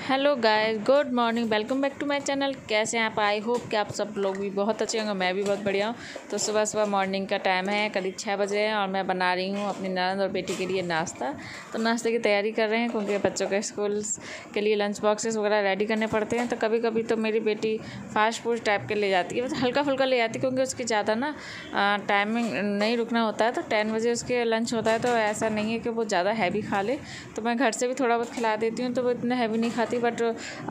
Hello guys, good morning, welcome back to my channel. कैसे हैं आप? आई होप कि आप सब लोग भी बहुत अच्छे होंगे। मैं भी बहुत बढ़िया हूँ। तो सुबह सुबह मॉर्निंग का टाइम है, करीब 6 बजे है और मैं बना रही हूँ अपनी ननद और बेटी के लिए नाश्ता। तो नाश्ते की तैयारी कर रहे हैं क्योंकि बच्चों के स्कूल के लिए लंच बॉक्सेस वगैरह रेडी करने पड़ते हैं। तो कभी कभी तो मेरी बेटी फास्ट फूड टाइप के ले जाती है, मतलब हल्का फुल्का ले जाती है क्योंकि उसकी ज़्यादा ना टाइमिंग नहीं रुकना होता है। तो 10 बजे उसके लंच होता है, तो ऐसा नहीं है कि वो ज़्यादा हैवी खा ले। तो मैं घर से भी थोड़ा बहुत खिला देती हूँ, तो वो इतना हैवी नहीं खाती। बट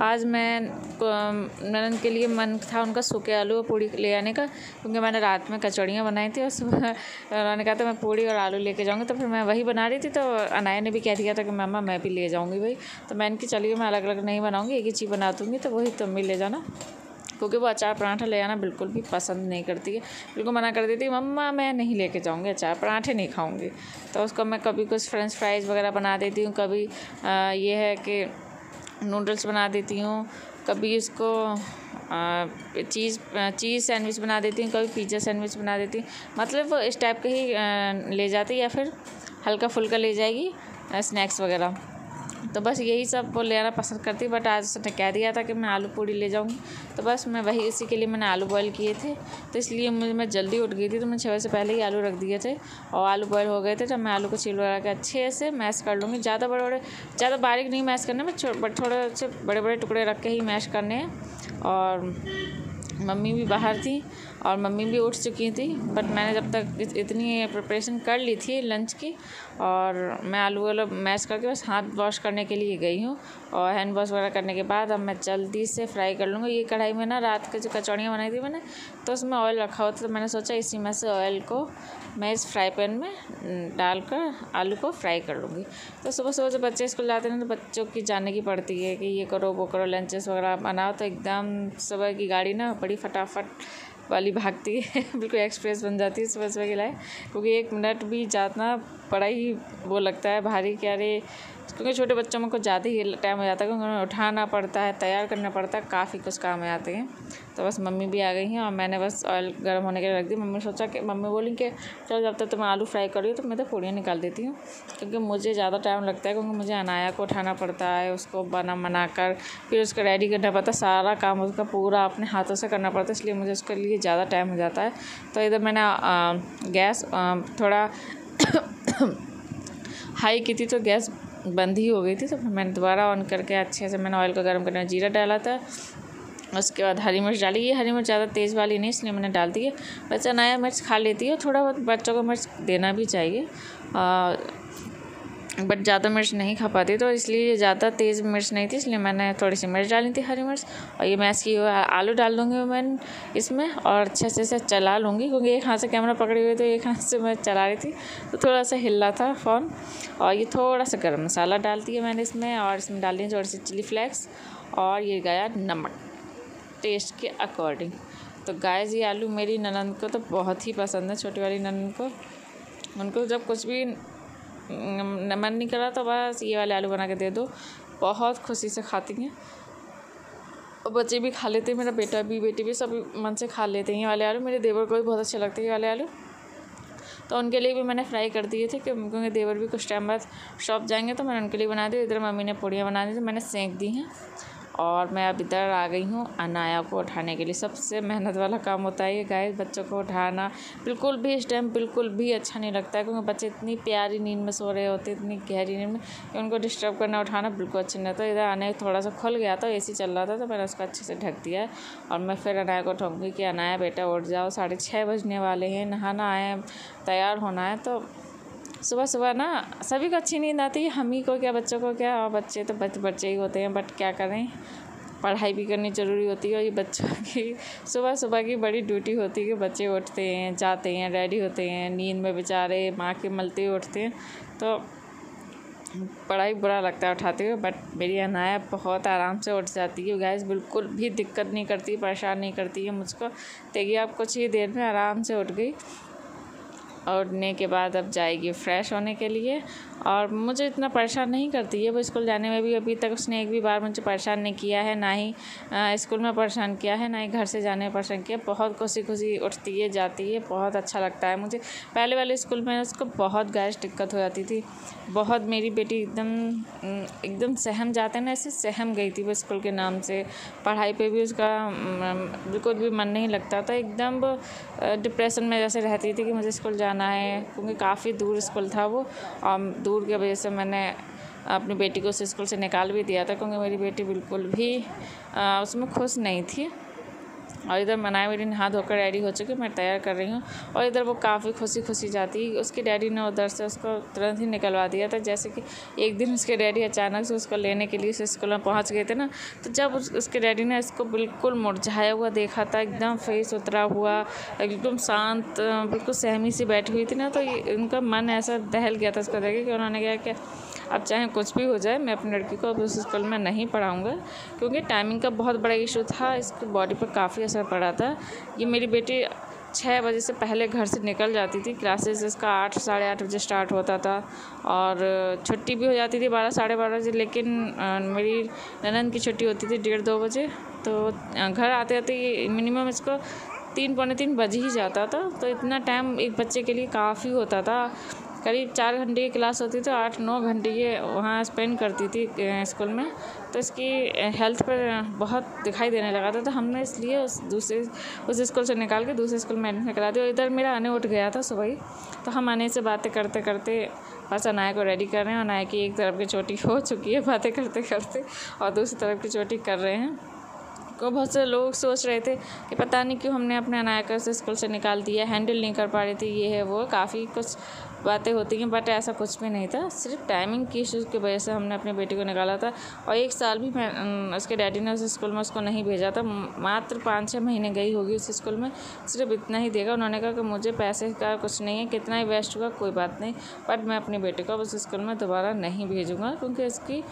आज मैं ननद के लिए मन था उनका सूखे आलू और पूड़ी ले आने का, क्योंकि मैंने रात में कचौड़ियाँ बनाई थी और सुबह उन्होंने कहा था मैं पूड़ी और आलू लेके जाऊँगी। तो फिर मैं वही बना रही थी, तो अनाया ने भी कह दिया था कि मामा मैं भी ले जाऊँगी भाई। तो मैंने कि चलिए मैं अलग अलग नहीं बनाऊँगी, एक ही चीज़ बना दूँगी, तो वही तुम भी ले जाना। क्योंकि वो अचार पराठा ले आना बिल्कुल भी पसंद नहीं करती है, बिल्कुल मना कर देती है, मम्मा मैं नहीं लेके जाऊँगी, अचार पराठे नहीं खाऊँगी। तो उसको मैं कभी कुछ फ्रेंच फ्राइज़ वगैरह बना देती हूँ, कभी ये है कि नूडल्स बना देती हूँ, कभी इसको चीज़ सैंडविच बना देती हूँ, कभी पिज़्ज़ा सैंडविच बना देती हूँ। मतलब वो इस टाइप के ही ले जाती, या फिर हल्का फुल्का ले जाएगी स्नैक्स वगैरह। तो बस यही सब वो ले आना पसंद करती। बट आज उसने कह दिया था कि मैं आलू पूड़ी ले जाऊँगी, तो बस मैं वही इसी के लिए मैंने आलू बॉयल किए थे। तो इसलिए मैं जल्दी उठ गई थी, तो मैं 6 बजे से पहले ही आलू रख दिए थे और आलू बॉयल हो गए थे। जब मैं आलू को छील लगा के अच्छे से मैश कर लूँगी, ज़्यादा बारीक नहीं मैश करना, मैं थोड़े से बड़े बड़े टुकड़े रख के ही मैश करने हैं। और मम्मी भी बाहर थी और मम्मी भी उठ चुकी थी। बट मैंने जब तक इतनी प्रिपरेशन कर ली थी लंच की, और मैं आलू वाला मैश करके बस हाथ वॉश करने के लिए गई हूँ। और हैंड वॉश वगैरह करने के बाद अब मैं जल्दी से फ्राई कर लूँगी। ये कढ़ाई में ना रात के जो कचौड़ियाँ बनाई थी मैंने, तो उसमें ऑयल रखा हुआ था, तो मैंने सोचा इसी में से ऑयल को मैं इस फ्राई पैन में डालकर आलू को फ्राई कर लूँगी। तो सुबह सुबह जब बच्चे स्कूल जाते हैं तो बच्चों की जानने की पड़ती है कि ये करो वो करो, लंचेस वगैरह बनाओ। तो एकदम सुबह की गाड़ी ना बड़ी फटाफट वाली भागती है बिल्कुल एक्सप्रेस बन जाती है सुबह सुबह के लिए, क्योंकि 1 मिनट भी जाना बड़ा ही वो लगता है भारी, क्या रे, क्योंकि छोटे बच्चों में कुछ ज़्यादा ही टाइम हो जाता है, क्योंकि उन्हें उठाना पड़ता है, तैयार करना पड़ता है, काफ़ी कुछ काम आ जाते हैं। तो बस मम्मी भी आ गई हैं और मैंने बस ऑयल गर्म होने के लिए रख दी। मम्मी बोली कि चलो जब तक तुम आलू फ्राई कर रही हो तो मैं तो पूड़ियाँ निकाल देती हूँ, क्योंकि मुझे ज़्यादा टाइम लगता है, क्योंकि मुझे अनाया को उठाना पड़ता है, उसको बनाकर फिर उसको रेडी करना पड़ता है, सारा काम उसका पूरा अपने हाथों से करना पड़ता है, इसलिए मुझे उसके लिए ज़्यादा टाइम हो जाता है। तो इधर मैंने गैस थोड़ा हाई की थी, तो गैस बंद ही हो गई थी। तो फिर मैंने दोबारा ऑन करके अच्छे से मैंने ऑयल को गर्म करने में जीरा डाला था, उसके बाद हरी मिर्च डाली। ये हरी मिर्च ज़्यादा तेज़ वाली नहीं, इसलिए मैंने डाल दी है। बच्चा नया मिर्च खा लेती है, थोड़ा बहुत बच्चों को मिर्च देना भी चाहिए, बट ज़्यादा मिर्च नहीं खा पाती, तो इसलिए ज़्यादा तेज़ मिर्च नहीं थी, इसलिए मैंने थोड़ी सी मिर्च डाली थी, हरी मिर्च। और ये मैश की हुआ आलू डाल दूँगी मैं इसमें और अच्छे से चला लूँगी, क्योंकि एक हाथ से कैमरा पकड़ी हुई तो एक हाथ से मैं चला रही थी, तो थोड़ा सा हिल रहा था फ़ोन। और ये थोड़ा सा गर्म मसाला डाल दिया मैंने इसमें, और इसमें डाल दी थोड़ी सी चिली फ्लेक्स, और ये गया नमक टेस्ट के अकॉर्डिंग। तो गाइस ये आलू मेरी ननद को तो बहुत ही पसंद है, छोटी वाली ननद को। उनको जब कुछ भी मन नहीं कर रहा तो बस ये वाले आलू बना के दे दो, बहुत खुशी से खाती हैं। और बच्चे भी खा लेते हैं, मेरा बेटा भी बेटी भी सब मन से खा लेते हैं ये वाले आलू। मेरे देवर को भी बहुत अच्छे लगते हैं ये वाले आलू, तो उनके लिए भी मैंने फ्राई कर दिए थे, क्योंकि देवर भी कुछ टाइम बाद शॉप जाएंगे, तो मैंने उनके लिए बना दी। इधर मम्मी ने पूड़ियाँ बना दी थी, मैंने सेंक दी हैं। और मैं अब इधर आ गई हूँ अनाया को उठाने के लिए। सबसे मेहनत वाला काम होता है ये गाइस, बच्चों को उठाना बिल्कुल भी इस टाइम बिल्कुल भी अच्छा नहीं लगता है, क्योंकि बच्चे इतनी प्यारी नींद में सो रहे होते हैं, इतनी गहरी नींद में, कि उनको डिस्टर्ब करना उठाना बिल्कुल अच्छा नहीं लगता। इधर आने थोड़ा सा खुल गया था, AC चल रहा था, तो मैंने उसको अच्छे से ढक दिया है। और मैं फिर अनाया को उठाऊँगी कि अनाया बेटा उठ जाओ, 6:30 बजने वाले हैं, नहाना है, तैयार होना है। तो सुबह सुबह ना सभी को अच्छी नींद आती है, हम ही को क्या बच्चों को क्या, और बच्चे तो बच्चे ही होते हैं, बट क्या करें, पढ़ाई भी करनी ज़रूरी होती है। और ये बच्चों की सुबह सुबह की बड़ी ड्यूटी होती है कि बच्चे उठते हैं, जाते हैं, रेडी होते हैं, नींद में बेचारे माँ के मलते हुए उठते हैं, तो बड़ा ही बुरा लगता है उठाते हुए। बट मेरी अनाया बहुत आराम से उठ जाती है गाइस, बिल्कुल भी दिक्कत नहीं करती, परेशान नहीं करती है मुझको। देखिए आप कुछ ही देर में आराम से उठ गई, और उठने के बाद अब जाएगी फ्रेश होने के लिए, और मुझे इतना परेशान नहीं करती है वो स्कूल जाने में भी। अभी तक उसने एक भी बार मुझे परेशान नहीं किया है, ना ही स्कूल में परेशान किया है, ना ही घर से जाने में परेशान किया। बहुत खुशी खुशी उठती है, जाती है, बहुत अच्छा लगता है मुझे। पहले वाले स्कूल में उसको बहुत गैस दिक्कत हो जाती थी, बहुत। मेरी बेटी एकदम सहम जाते हैं ना, ऐसे सहम गई थी वो स्कूल के नाम से। पढ़ाई पे भी उसका बिल्कुल भी मन नहीं लगता था, एकदम डिप्रेशन में जैसे रहती थी कि मुझे स्कूल जाना है, क्योंकि काफ़ी दूर स्कूल था वो। और दूर की वजह से मैंने अपनी बेटी को उस स्कूल से निकाल भी दिया था, क्योंकि मेरी बेटी बिल्कुल भी उसमें खुश नहीं थी। और इधर मनाया मेरी नहा धोकर रेडी हो चुकी, मैं तैयार कर रही हूँ। और इधर वो काफ़ी खुशी खुशी जाती। उसके डैडी ने उधर से उसको तुरंत ही निकलवा दिया था। जैसे कि एक दिन उसके डैडी अचानक से उसको लेने के लिए उस स्कूल में पहुँच गए थे ना, तो जब उसके डैडी ने इसको बिल्कुल मुरझाया हुआ देखा था, एकदम फेस उतरा हुआ, एकदम शांत, बिल्कुल सहमी सी बैठी हुई थी ना, तो उनका मन ऐसा दहल गया था उसको देख के कि उन्होंने कहा कि अब चाहे कुछ भी हो जाए, मैं अपनी लड़की को अब उस स्कूल में नहीं पढ़ाऊँगा, क्योंकि टाइमिंग का बहुत बड़ा इशू था। इसकी बॉडी पर काफ़ी असर पड़ा था। ये मेरी बेटी 6 बजे से पहले घर से निकल जाती थी। क्लासेस इसका 8 साढ़े 8 बजे स्टार्ट होता था, और छुट्टी भी हो जाती थी 12 साढ़े 12 बजे। लेकिन मेरी ननद की छुट्टी होती थी 1:30-2 बजे, तो घर आते आते मिनिमम इसको 3 पौने 3 बज ही जाता था। तो इतना टाइम एक बच्चे के लिए काफ़ी होता था। करीब 4 घंटे की क्लास होती तो 8-9 घंटे ये वहाँ स्पेंड करती थी स्कूल में। तो इसकी हेल्थ पर बहुत दिखाई देने लगा था। तो हमने इसलिए उस स्कूल से निकाल के दूसरे स्कूल में एडमिशन करा दिया। और इधर मेरा आने उठ गया था सुबह ही, तो हम आने से बातें करते करते बस अनाया को रेडी कर रहे हैं। अनाया की एक तरफ की चोटी हो चुकी है बातें करते करते, और दूसरी तरफ की चोटी कर रहे हैं। को बहुत से लोग सोच रहे थे कि पता नहीं क्यों हमने अपने अनाया को स्कूल से निकाल दिया, हैंडल नहीं कर पा रही थी, ये है वो, काफ़ी कुछ बातें होती हैं। बट ऐसा कुछ भी नहीं था, सिर्फ टाइमिंग की इशू की वजह से हमने अपनी बेटी को निकाला था। और 1 साल भी मैं उसके डैडी ने उस स्कूल में उसको नहीं भेजा था। मात्र 5-6 महीने गई होगी उस स्कूल में, सिर्फ इतना ही देगा। उन्होंने कहा कि मुझे पैसे का कुछ नहीं है, कितना ही वेस्ट हुआ कोई बात नहीं, बट मैं अपनी बेटी को उस स्कूल में दोबारा नहीं भेजूँगा, क्योंकि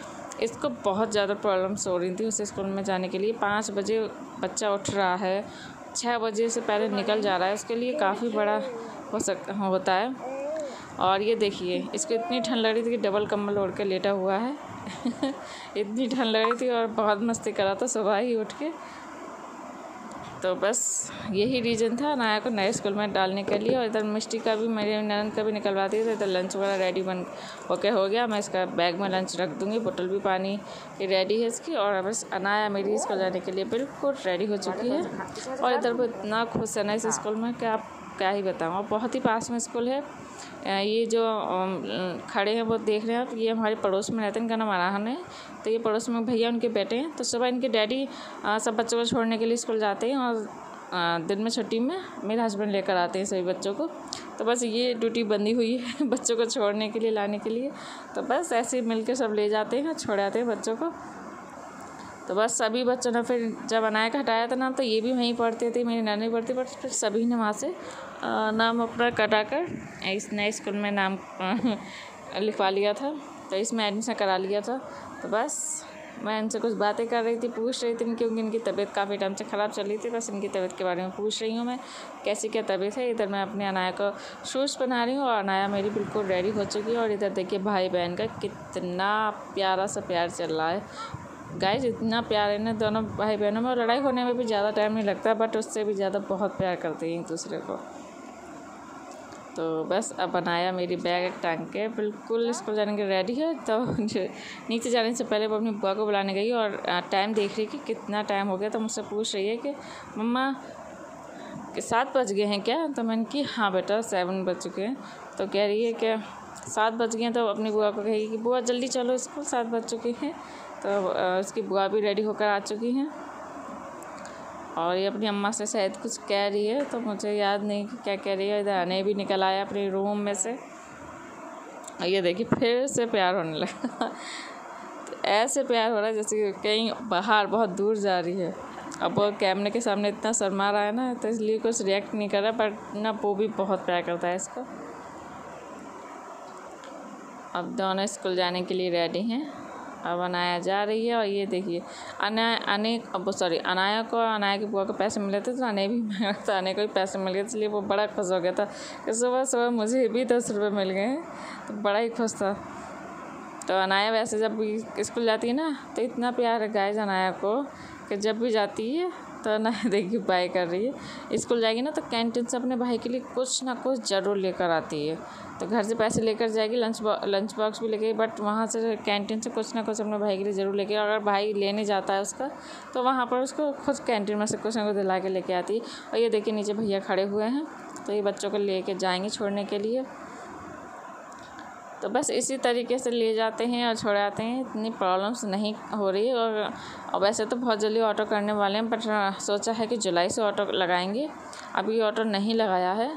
इसको बहुत ज़्यादा प्रॉब्लम्स हो रही थी उस स्कूल में जाने के लिए। 5 बजे बच्चा उठ रहा है, 6 बजे से पहले निकल जा रहा है, उसके लिए काफ़ी बड़ा होता है। और ये देखिए, इसको इतनी ठंड लग रही थी कि डबल कंबल ओढ़ के लेटा हुआ है इतनी ठंड लग रही थी, और बहुत मस्ती करा था सुबह ही उठ के। तो बस यही रीज़न था अनाया को नए स्कूल में डालने के लिए। और इधर मिष्टी का भी, मेरे ननद का भी निकलवा दिया। तो इधर लंच वगैरह रेडी बन होके हो गया। मैं इसका बैग में लंच रख दूँगी, बोतल भी पानी की रेडी है इसकी। और बस अनाया मेरी स्कूल जाने के लिए बिल्कुल रेडी हो चुकी है। और इधर वो इतना खुश है ना इस स्कूल में कि आप क्या ही बताऊँ। और बहुत ही पास में स्कूल है। ये जो खड़े हैं वो देख रहे हैं आप, ये हमारे पड़ोस में रहते हैं, इनका नाम अराहन है। तो ये पड़ोस में भैया उनके बेटे हैं। तो सुबह इनके डैडी सब बच्चों को छोड़ने के लिए स्कूल जाते हैं, और दिन में छुट्टी में मेरे हस्बैंड लेकर आते हैं सभी बच्चों को। तो बस ये ड्यूटी बंदी हुई है बच्चों को छोड़ने के लिए, लाने के लिए। तो बस ऐसे ही मिल के सब ले जाते हैं, छोड़ आते हैं बच्चों को। तो बस सभी बच्चों ने फिर जब अनाया का हटाया था नाम, तो ये भी वहीं पढ़ते थे, मेरी नानी पढ़ती, बट फिर सभी ने वहाँ से नाम अपना कटाकर इस नए स्कूल में नाम लिखवा लिया था। तो इसमें एडमिशन करा लिया था। तो बस मैं इनसे कुछ बातें कर रही थी, पूछ रही थी, क्योंकि इनकी तबीयत काफ़ी टाइम से ख़राब चल रही थी। बस इनकी तबीयत के बारे में पूछ रही हूँ मैं, कैसी क्या तबीयत है। इधर मैं अपने अनाया को शूज़ पहना रही हूँ, और अनाया मेरी बिल्कुल रेडी हो चुकी है। और इधर देखिए भाई बहन का कितना प्यारा सा प्यार चल रहा है गाइस, इतना प्यार है ना दोनों भाई बहनों में। और लड़ाई होने में भी ज़्यादा टाइम नहीं लगता, बट उससे भी ज़्यादा बहुत प्यार करते हैं एक दूसरे को। तो बस अब अनाया मेरी बैग टांग के बिल्कुल स्कूल जाने के रेडी है। तो नीचे जाने से पहले वो अपनी बुआ को बुलाने गई, और टाइम देख रही कि कितना टाइम हो गया। तो मुझसे पूछ रही है कि मम्मा 7 बज गए हैं क्या? तो मैंने कि हाँ बेटा 7 बज चुके हैं। तो कह रही है कि 7 बज गए हैं। तो अपनी बुआ को कहेगी कि बुआ जल्दी चलो स्कूल, 7 बज चुके हैं। तो उसकी बुआ भी रेडी होकर आ चुकी हैं, और ये अपनी अम्मा से शायद कुछ कह रही है, तो मुझे याद नहीं कि क्या कह रही है। इधर आने भी निकल आया अपने रूम में से, और ये देखिए फिर से प्यार होने लगा तो ऐसे प्यार हो रहा है जैसे कहीं बाहर बहुत दूर जा रही है। अब वो कैमरे के सामने इतना शर्मा रहा है ना, तो इसलिए कुछ रिएक्ट नहीं कर रहा, बट ना वो भी बहुत प्यार करता है इसको। अब दोनों स्कूल जाने के लिए रेडी हैं। अब अनाया जा रही है। और ये देखिए अनाया को अनाया की बुआ को पैसे मिले थे तो अनाया भी मांगा था, अनाया को भी पैसे मिल गए, इसलिए वो बड़ा खुश हो गया था कि सुबह सुबह मुझे भी 10 रुपये मिल गए हैं, तो बड़ा ही खुश था। तो अनाया वैसे जब भी स्कूल जाती है ना तो इतना प्यार है गाइस अनाया को कि जब भी जाती है तो अनाया देखिए बाय कर रही है। स्कूल जाएगी ना तो कैंटीन से अपने भाई के लिए कुछ ना कुछ ज़रूर लेकर आती है। तो घर से पैसे लेकर जाएगी, लंच बॉक्स भी लेके, बट वहाँ से कैंटीन से कुछ ना कुछ अपने भाई के लिए ज़रूर लेके, अगर भाई लेने जाता है उसका तो वहाँ पर उसको खुद कैंटीन में से कुछ ना कुछ दिला के लेके आती है। और ये देखिए नीचे भैया खड़े हुए हैं, तो ये बच्चों को लेके जाएंगे छोड़ने के लिए। तो बस इसी तरीके से ले जाते हैं और छोड़ आते हैं, इतनी प्रॉब्लम्स नहीं हो रही। और वैसे तो बहुत जल्दी ऑटो करने वाले हैं, बट सोचा है कि जुलाई से ऑटो लगाएंगे, अभी ऑटो नहीं लगाया है।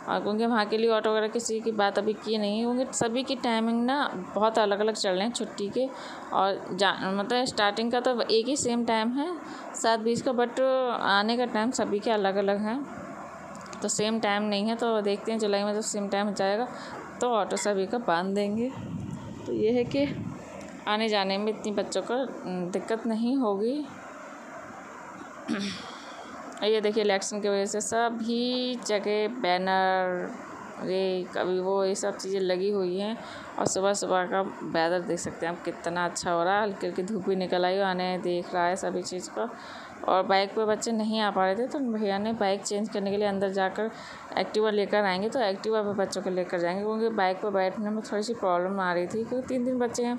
और क्योंकि वहाँ के लिए ऑटो वगैरह किसी की बात अभी की नहीं, क्योंकि सभी की टाइमिंग ना बहुत अलग अलग चल रहे हैं छुट्टी के। और मतलब स्टार्टिंग का तो एक ही सेम टाइम है 7:20 का, बट आने का टाइम सभी के अलग अलग हैं, तो सेम टाइम नहीं है। तो देखते हैं जुलाई में जब सेम टाइम हो जाएगा तो ऑटो सभी का बांध देंगे। तो ये है कि आने जाने में इतनी बच्चों को दिक्कत नहीं होगी। ये देखिए इलेक्शन की वजह से सभी जगह बैनर कभी वो ये सब चीज़ें लगी हुई हैं। और सुबह सुबह का वेदर देख सकते हैं आप कितना अच्छा हो रहा है, हल्की हल्की धूप भी निकल आई, आने देख रहा है सभी चीज़ को। और बाइक पे बच्चे नहीं आ पा रहे थे तो भैया ने बाइक चेंज करने के लिए अंदर जाकर एक्टिवा लेकर आएंगे, तो एक्टिवा पे बच्चों को लेकर जाएंगे, क्योंकि बाइक पर बैठने में थोड़ी सी प्रॉब्लम आ रही थी, क्योंकि 3 बच्चे हैं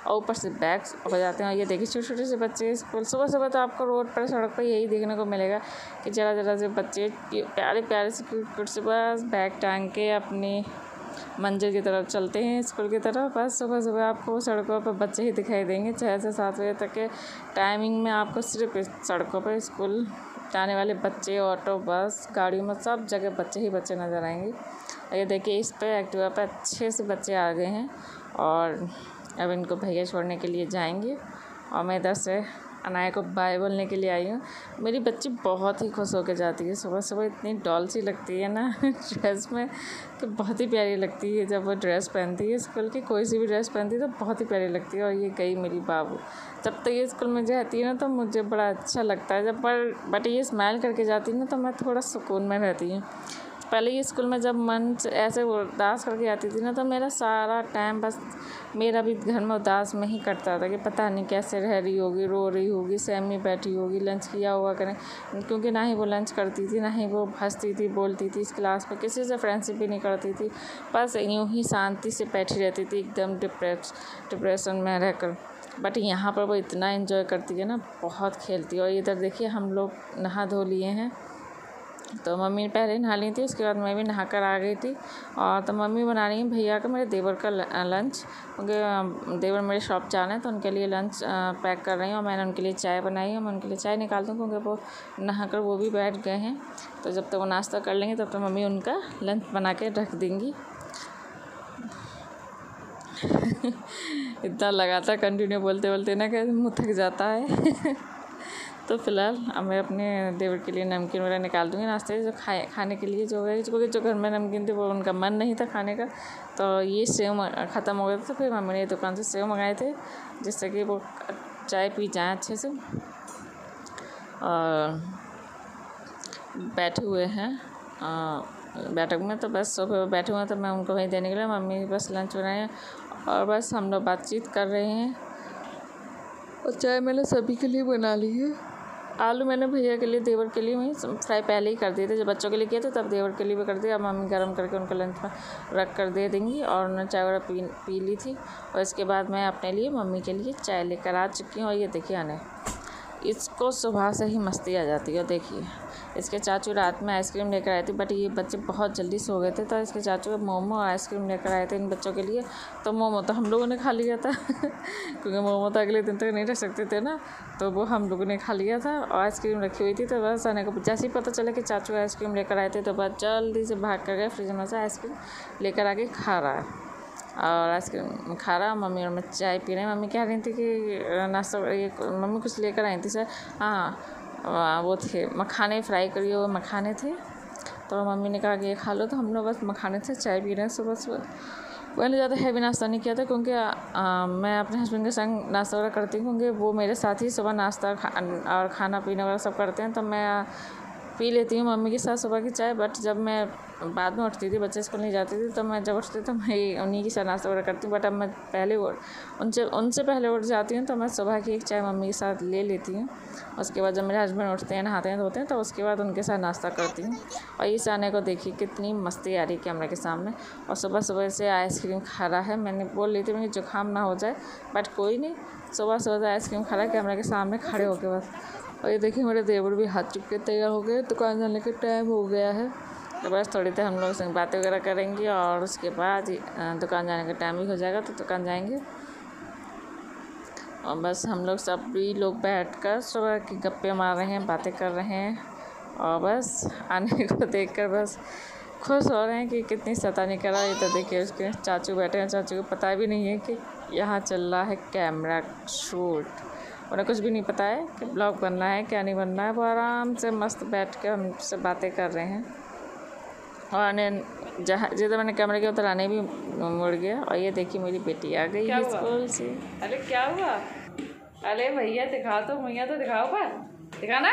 और ऊपर से बैग हो जाते हैं। और ये देखिए छोटे छोटे से बच्चे स्कूल सुबह सुबह, तो आपको रोड पर सड़क पर यही देखने को मिलेगा कि ज़रा से बच्चे प्यारे प्यारे से क्यूट से बस बैग टांग के अपनी मंजिल की तरफ चलते हैं, स्कूल की तरफ। बस सुबह सुबह आपको सड़कों पर बच्चे ही दिखाई देंगे, 6 से 7 बजे तक के टाइमिंग में आपको सिर्फ सड़कों पर स्कूल जाने वाले बच्चे, ऑटो बस गाड़ियों में सब जगह बच्चे ही बच्चे नज़र आएंगे। ये देखिए इस पे एक्टिवा पे अच्छे से बच्चे आ गए हैं और अब इनको भैया छोड़ने के लिए जाएंगे। और मैं इधर से अनाया को बाय बोलने के लिए आई हूँ। मेरी बच्ची बहुत ही खुश होकर जाती है सुबह सुबह, इतनी डॉल सी लगती है ना ड्रेस में, तो बहुत ही प्यारी लगती है जब वो ड्रेस पहनती है स्कूल की, कोई सी भी ड्रेस पहनती है तो बहुत ही प्यारी लगती है। और ये गई मेरी बाबू, जब तक ये स्कूल में जाती है ना तो मुझे बड़ा अच्छा लगता है, बट ये स्माइल करके जाती है ना तो मैं थोड़ा सुकून में रहती हूँ। पहले ये स्कूल में जब मन ऐसे उदास करके आती थी ना तो मेरा सारा टाइम बस मेरा भी घर में उदास में ही कटता था कि पता नहीं कैसे रह रही होगी, रो रही होगी, सहमी बैठी होगी, लंच किया होगा करें, क्योंकि ना ही वो लंच करती थी, ना ही वो हंसती थी, बोलती थी, इस क्लास में किसी से फ्रेंडशिप भी नहीं करती थी, बस यूँ ही शांति से बैठी रहती थी एकदम डिप्रेशन में रहकर। बट यहाँ पर वो इतना एंजॉय करती है ना, बहुत खेलती है। और इधर देखिए हम लोग नहा धो लिए हैं, तो मम्मी पहले नहा ली थी, उसके बाद मैं भी नहा कर आ गई थी। और तो मम्मी बना रही हैं भैया का, मेरे देवर का लंच, क्योंकि देवर मेरे शॉप जाना है तो उनके लिए लंच पैक कर रही हूँ। और मैंने उनके लिए चाय बनाई है, मैं उनके लिए चाय निकालती हूँ क्योंकि वो नहा कर वो भी बैठ गए हैं। तो जब तक वो नाश्ता कर लेंगे तब तक मम्मी उनका लंच बना के रख देंगी। इतना लगातार कंटिन्यू बोलते बोलते ना कि मुँह थक जाता है तो फ़िलहाल अब मैं अपने देवर के लिए नमकीन वगैरह निकाल दूँगी नाश्ते जो खाने के लिए, जो है क्योंकि जो घर में नमकीन थे वो उनका मन नहीं था खाने का। तो ये सेव ख़त्म हो गया था, तो फिर मम्मी ने दुकान से सेव मंगाए थे जिससे कि वो चाय पी जाएँ अच्छे से। और बैठे हुए हैं बैठक में, तो बस सोफे पर बैठे हुए हैं, तो मैं उनको वहीं देने के लिए मम्मी बस लंच बनाए हैं और बस हम लोग बातचीत कर रहे हैं। और चाय मैंने सभी के लिए बना ली है। आलू मैंने भैया के लिए, देवर के लिए वहीं फ्राई पहले ही कर दिए थे, जब बच्चों के लिए किए थे तब देवर के लिए भी कर दिया। अब मम्मी गर्म करके उनको लंच में रख कर दे देंगी। और उन्होंने चाय वगैरह पी ली थी और इसके बाद मैं अपने लिए मम्मी के लिए चाय लेकर आ चुकी हूँ। और ये देखिए आने इसको सुबह से ही मस्ती आ जाती है। देखिए इसके चाचू रात में आइसक्रीम लेकर आए थे, बट ये बच्चे बहुत जल्दी सो गए थे, तो इसके चाचू मोमो और आइसक्रीम लेकर आए थे इन बच्चों के लिए। तो मोमो तो हम लोगों ने खा लिया था क्योंकि मोमो तो अगले दिन तक नहीं रख सकते थे ना, तो वो हम लोगों ने खा लिया था। और आइसक्रीम रखी हुई थी, तो बस आने को जैसे ही पता चला कि चाचू आइसक्रीम लेकर आए थे तो बस जल्दी से भाग कर गए फ्रिज में से आइसक्रीम लेकर आके खा रहा है। और आइसक्रीम खा रहा, मम्मी और मैं चाय पी रहे हैं। मम्मी कह रही थी कि नाश्ता, ये मम्मी कुछ लेकर आई थी सर, हाँ वो थे मखाने, फ्राई करिए हुए मखाने थे, तो मम्मी ने कहा कि ये खा लो, तो हम लोग बस मखाने से चाय पी रहे हैं सुबह सुबह। पहले ज़्यादा हैवी नाश्ता नहीं किया था, क्योंकि मैं अपने हस्बैंड के संग नाश्ता वगैरह करती हूँ, क्योंकि वो मेरे साथ ही सुबह नाश्ता और खाना पीना वगैरह सब करते हैं। तो मैं पी लेती हूँ मम्मी के साथ सुबह की चाय। बट जब मैं बाद में उठती थी, बच्चे स्कूल नहीं जाती थी, तो मैं जब उठती तो मैं उन्हीं के साथ नाश्ता वगैरह करती हूँ। बट अब मैं पहले उनसे पहले उठ जाती हूँ, तो मैं सुबह की एक चाय मम्मी के साथ ले लेती हूँ। उसके बाद जब मेरे हस्बैंड उठते हैं, नहाते हैं, धोते हैं, तो उसके बाद उनके साथ नाश्ता करती हूँ। और इस आने को देखिए कितनी मस्ती आ रही कैमरे के सामने, और सुबह सुबह से आइसक्रीम खा रहा है। मैंने बोल रही थी मुझे जुकाम ना हो जाए, बट कोई नहीं, सुबह सुबह से आइसक्रीम खा रहा है कैमरे के सामने खड़े होके बस। और ये देखिए मेरे देवर भी हाथ चुप के तैयार हो गए, दुकान जाने का टाइम हो गया है। तो बस थोड़ी देर हम लोग संग बातें वगैरह करेंगे, और उसके बाद दुकान जाने का टाइम भी हो जाएगा, तो दुकान जाएंगे। और बस हम लोग सभी लोग बैठकर सुबह की गप्पे मार रहे हैं, बातें कर रहे हैं, और बस आने को देखकर बस खुश हो रहे हैं कि कितनी शैतानी कर रहा है। ये तो देखिए उसके चाचू बैठे हैं, चाचू को पता भी नहीं है कि यहाँ चल रहा है कैमरा शूट। उन्हें कुछ भी नहीं पता है कि ब्लॉग बनना है क्या नहीं बनना है। वो आराम से मस्त बैठ के हमसे बातें कर रहे हैं। और जहाँ जिधर मैंने कैमरे के उधर आने भी मुड़ गया। और ये देखिए मेरी बेटी आ गई है स्कूल से। अरे क्या हुआ? अरे भैया दिखा तो, भैया तो दिखाओ, पर दिखाना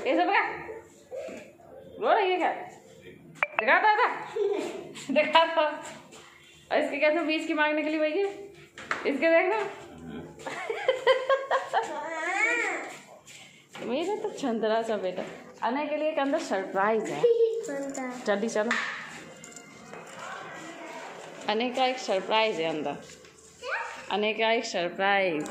ये सब क्या रो रही है क्या? दिखाता था दिखा दो। और इसके क्या तो बीच की मांगने के लिए भैया, इसके देखना मेरा तो छंदरा सा बेटा आने के लिए एक अंदर सरप्राइज है। जल्दी चलो, आने का एक सरप्राइज है अंदर, आने का एक सरप्राइज।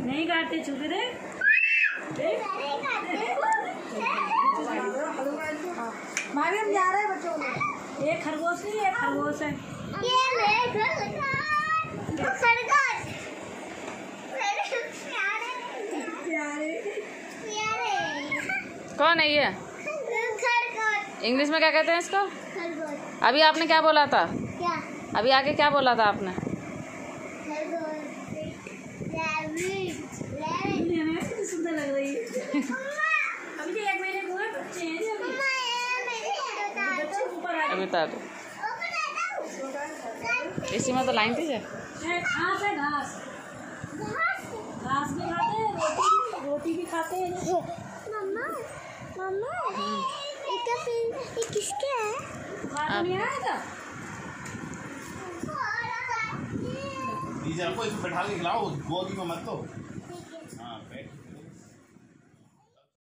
नहीं काटते, चुप रहे। भाभी हम जा रहे हैं बच्चों को। एक खरगोश नहीं, एक खरगोश है। कौन है ये? इंग्लिश में क्या कहते हैं इसको? अभी आपने क्या बोला था? क्या? अभी आगे क्या बोला था आपने? सुंदर लग रही है। अभी तो 1 महीने हुए, बच्चे हैं अभी बता दो। इसी में तो लाइन थी। घास है, घास घास भी खाते हैं, रोटी भी खाते हैं। मम्मा ये किसके है? खाना नहीं आया था। आपको इसमें बैठा के खिलाओ, गोदी में मत दो।